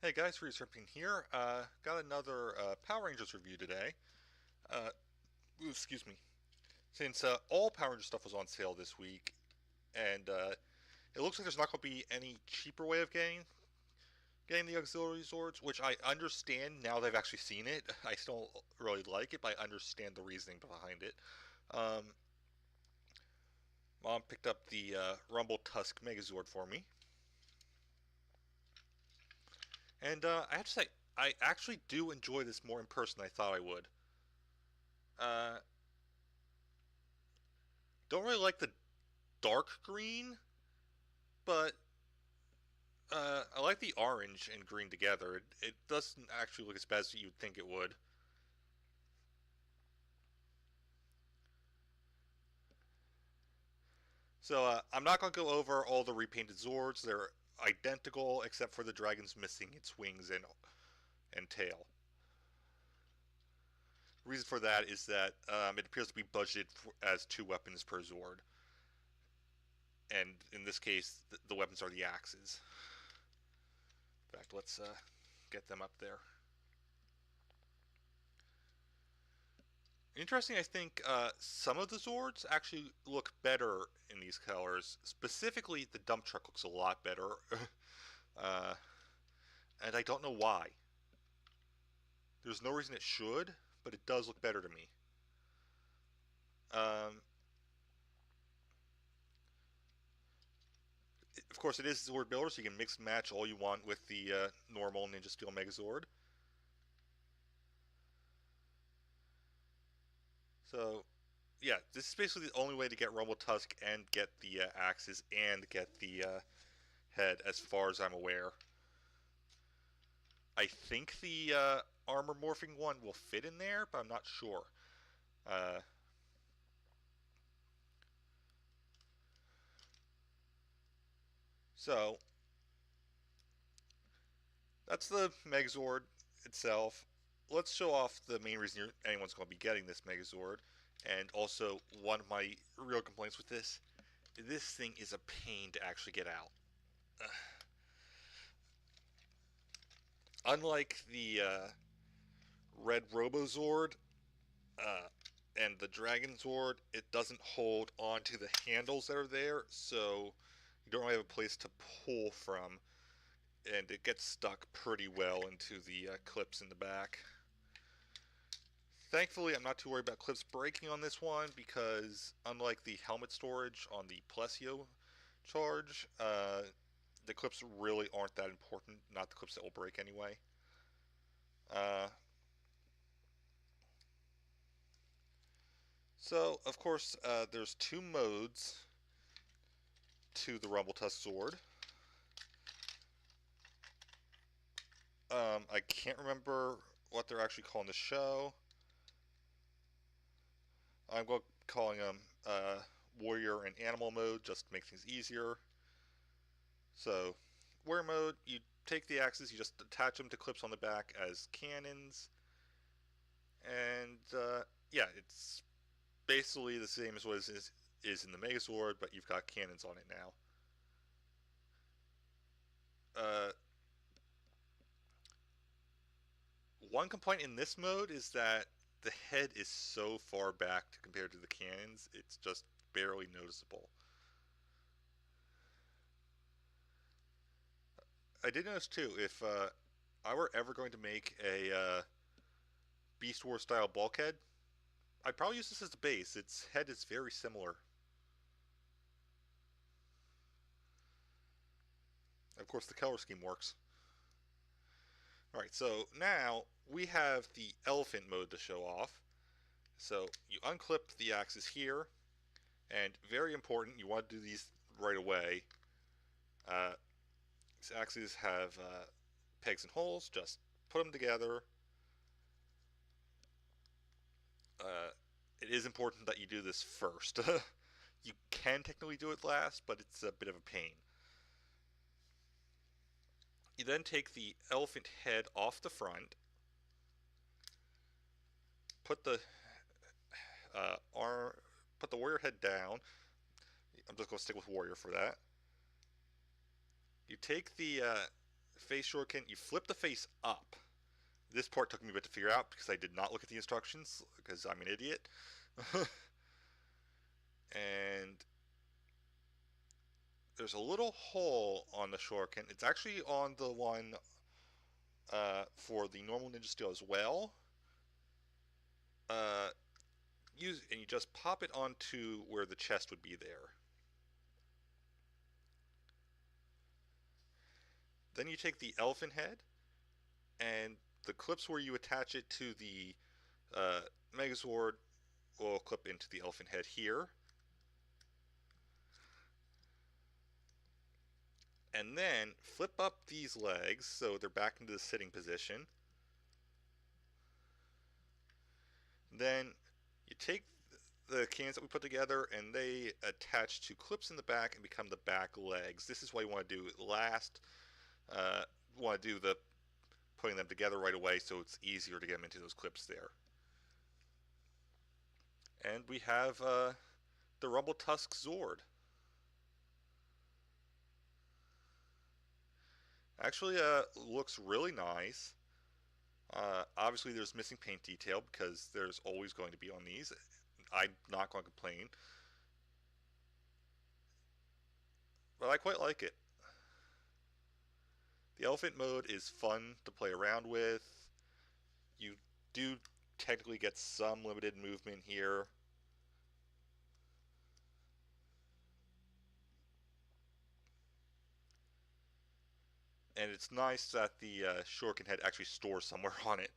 Hey guys, Resurfing here. Got another Power Rangers review today. Uh, Excuse me. Since all Power Rangers stuff was on sale this week, and it looks like there's not going to be any cheaper way of getting the auxiliary swords, which I understand now they've actually seen it. I still don't really like it, but I understand the reasoning behind it. Um, Mom picked up the Rumble Tusk Megazord for me, and I have to say, I actually do enjoy this more in person than I thought I would. Uh, don't really like the dark green, but I like the orange and green together. It doesn't actually look as bad as you'd think it would. So I'm not going to go over all the repainted Zords. They're identical except for the dragon's missing its wings and tail. The reason for that is that it appears to be budgeted as two weapons per Zord. And in this case, the weapons are the axes. In fact, let's get them up there. Interesting, I think some of the Zords actually look better in these colors. Specifically, the dump truck looks a lot better. uh, and I don't know why. There's no reason it should, but it does look better to me. Um, of course, it is Zord Builder, so you can mix and match all you want with the normal Ninja Steel Megazord. So, yeah, this is basically the only way to get Rumble Tusk and get the axes and get the head, as far as I'm aware. I think the armor morphing one will fit in there, but I'm not sure. Uh, so that's the Megazord itself. Let's show off the main reason anyone's going to be getting this Megazord, and also one of my real complaints with this. This thing is a pain to actually get out. Unlike the Red Robozord, uh, and the Dragon Zord, it doesn't hold onto the handles that are there, so you don't really have a place to pull from, and it gets stuck pretty well into the clips in the back. Thankfully, I'm not too worried about clips breaking on this one because, unlike the helmet storage on the Plesio charge, the clips really aren't that important. Not the clips that will break anyway. Uh, so, of course, there's two modes to the Rumble Tusk Sword. I can't remember what they're actually calling the show. I'm calling them Warrior and Animal mode just to make things easier. So, Warrior mode, you take the axes, you just attach them to clips on the back as cannons, and yeah, it's basically the same as what is in the Megazord, but you've got cannons on it now. Uh, One complaint in this mode is that the head is so far back compared to the cannons, it's just barely noticeable. I did notice too, if I were ever going to make a Beast Wars style bulkhead, I'd probably use this as the base. Its head is very similar. Of course, the color scheme works. Alright, so now we have the elephant mode to show off. So you unclip the axes here, and very important, you want to do these right away. Uh, these axes have pegs and holes, just put them together. Uh, it is important that you do this first. You can technically do it last, but it's a bit of a pain. You then take the elephant head off the front, put the arm, put the warrior head down. I'm just going to stick with warrior for that. You take the face shuriken, you flip the face up. This part took me a bit to figure out because I did not look at the instructions because I'm an idiot. And there's a little hole on the shuriken. It's actually on the one for the normal Ninja Steel as well. And you just pop it onto where the chest would be there. Then you take the elephant head and the clips where you attach it to the Megazord will clip into the elephant head here. And then flip up these legs so they're back into the sitting position. Then you take the cans that we put together and they attach to clips in the back and become the back legs. This is what you want to do last. Want to do the putting them together right away so it's easier to get them into those clips there. And we have the Rumble Tusk Zord. Actually looks really nice. Obviously there's missing paint detail because there's always going to be on these. I'm not going to complain. But I quite like it. The elephant mode is fun to play around with. You do technically get some limited movement here. And it's nice that the shuriken head actually stores somewhere on it.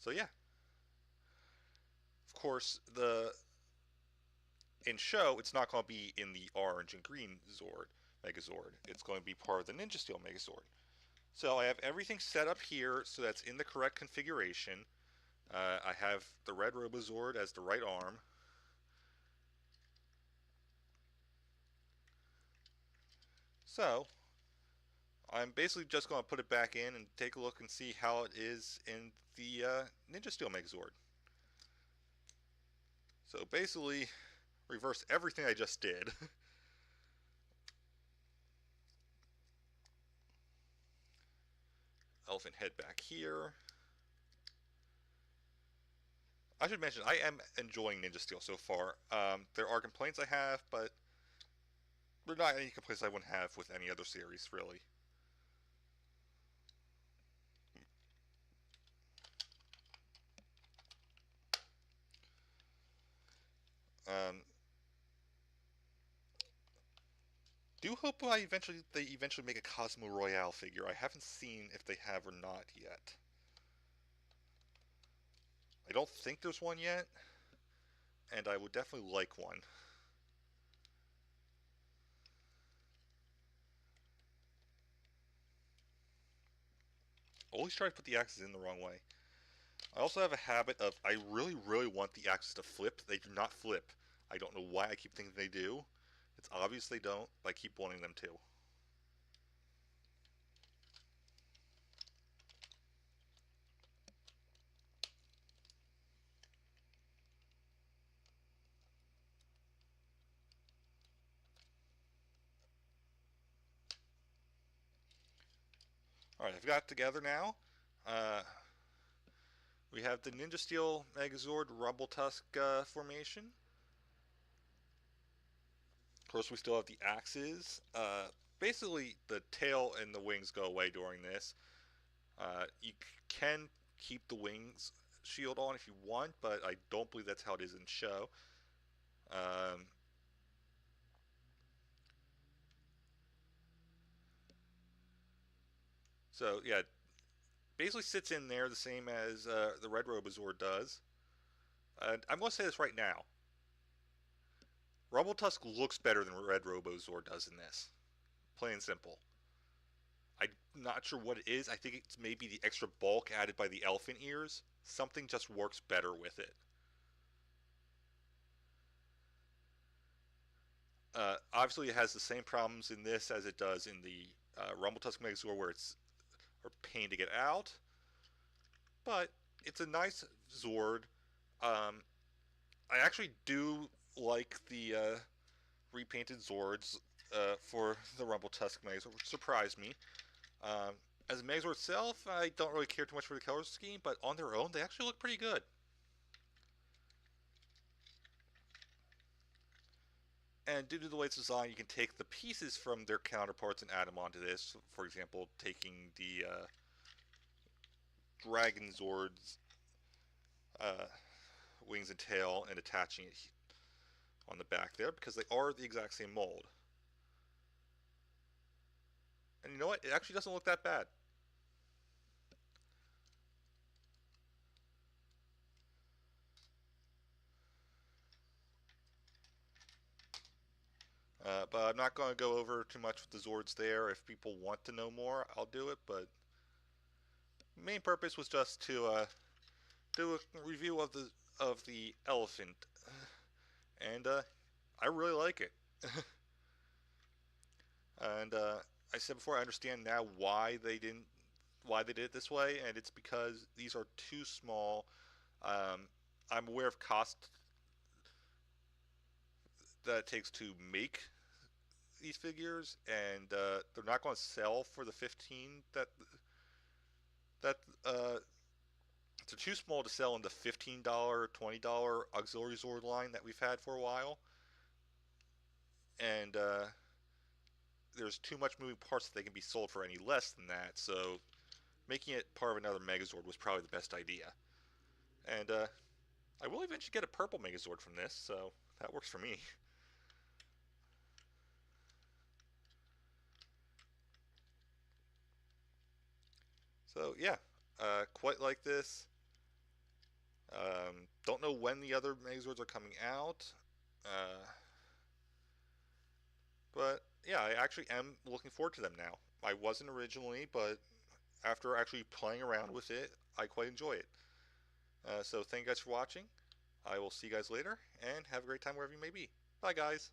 So yeah. Of course, in show, it's not going to be in the orange and green Zord, Megazord. It's going to be part of the Ninja Steel Megazord. So I have everything set up here so that's in the correct configuration. I have the red Robozord as the right arm. So I'm basically just going to put it back in and take a look and see how it is in the Ninja Steel Megazord. So basically, reverse everything I just did. Elephant head back here. I should mention, I am enjoying Ninja Steel so far. There are complaints I have, but there are not any complaints I wouldn't have with any other series, really. Do hope they eventually make a Cosmo Royale figure. I haven't seen if they have or not yet. I don't think there's one yet, and I would definitely like one. Always try to put the axes in the wrong way. I also have a habit of, I really, really want the axes to flip. They do not flip. I don't know why I keep thinking they do. It's obvious they don't, but I keep wanting them to. Alright, I've got it together now. We have the Ninja Steel Megazord Rumble Tusk formation. Of course, we still have the axes. Basically, the tail and the wings go away during this. You can keep the wings shield on if you want, but I don't believe that's how it is in show. So yeah, basically sits in there the same as the Red Robozord does. I'm going to say this right now. Rumble Tusk looks better than Red Robozord does in this. Plain and simple. I'm not sure what it is. I think it's maybe the extra bulk added by the elephant ears. Something just works better with it. Obviously, it has the same problems in this as it does in the Rumble Tusk Megazord, where it's a pain to get out. But it's a nice Zord. I actually do like the repainted Zords. for the Rumble Tusk Megazord, which surprised me. Um, as a Megazord itself, I don't really care too much for the color scheme, but on their own, they actually look pretty good. And due to the way it's designed, you can take the pieces from their counterparts and add them onto this. For example, taking the Dragon Zord's uh, wings and tail and attaching it on the back there because they are the exact same mold. And you know what? It actually doesn't look that bad. But I'm not going to go over too much with the Zords there. If people want to know more, I'll do it. But main purpose was just to do a review of the elephant, and I really like it. And I said before, I understand now why they did it this way, and it's because these are too small. I'm aware of cost that it takes to make these figures, and they're not going to sell for the 15 that they're too small to sell in the $15, $20 auxiliary Zord line that we've had for a while, and there's too much moving parts that they can be sold for any less than that. So making it part of another Megazord was probably the best idea. And I will eventually get a purple Megazord from this, so that works for me. So yeah, quite like this. Don't know when the other Megazords are coming out, uh, but yeah, I actually am looking forward to them now. I wasn't originally, but after actually playing around with it, I quite enjoy it. So thank you guys for watching. I will see you guys later, and have a great time wherever you may be. Bye, guys.